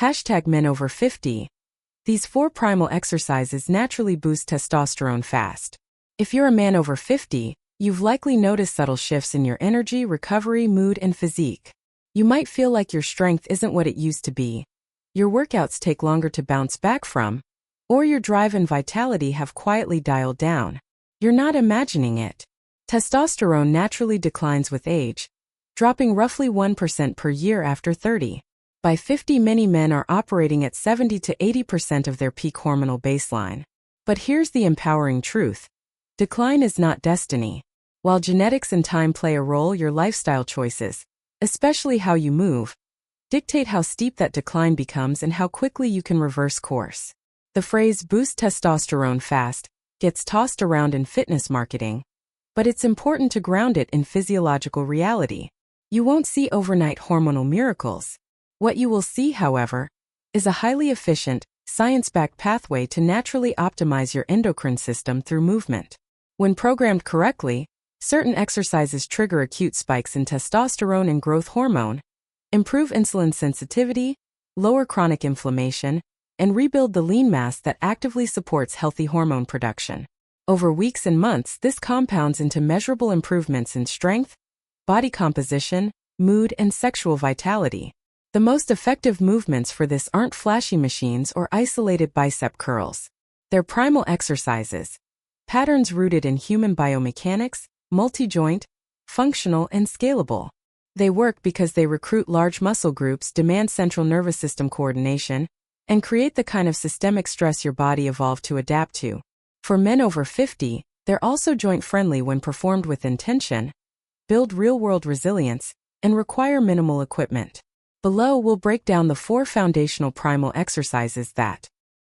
Men over 50. These 4 primal exercises naturally boost testosterone fast. If you're a man over 50, you've likely noticed subtle shifts in your energy, recovery, mood, and physique. You might feel like your strength isn't what it used to be, your workouts take longer to bounce back from, or your drive and vitality have quietly dialed down. You're not imagining it. Testosterone naturally declines with age, dropping roughly 1% per year after 30. By 50, many men are operating at 70 to 80% of their peak hormonal baseline. But here's the empowering truth. Decline is not destiny. While genetics and time play a role, your lifestyle choices, especially how you move, dictate how steep that decline becomes and how quickly you can reverse course. The phrase "boost testosterone fast" gets tossed around in fitness marketing, but it's important to ground it in physiological reality. You won't see overnight hormonal miracles. What you will see, however, is a highly efficient, science-backed pathway to naturally optimize your endocrine system through movement. When programmed correctly, certain exercises trigger acute spikes in testosterone and growth hormone, improve insulin sensitivity, lower chronic inflammation, and rebuild the lean mass that actively supports healthy hormone production. Over weeks and months, this compounds into measurable improvements in strength, body composition, mood, and sexual vitality. The most effective movements for this aren't flashy machines or isolated bicep curls. They're primal exercises, patterns rooted in human biomechanics, multi-joint, functional, and scalable. They work because they recruit large muscle groups, demand central nervous system coordination, and create the kind of systemic stress your body evolved to adapt to. For men over 50, they're also joint-friendly when performed with intention, build real-world resilience, and require minimal equipment. Below, we'll break down the 4 foundational primal exercises that,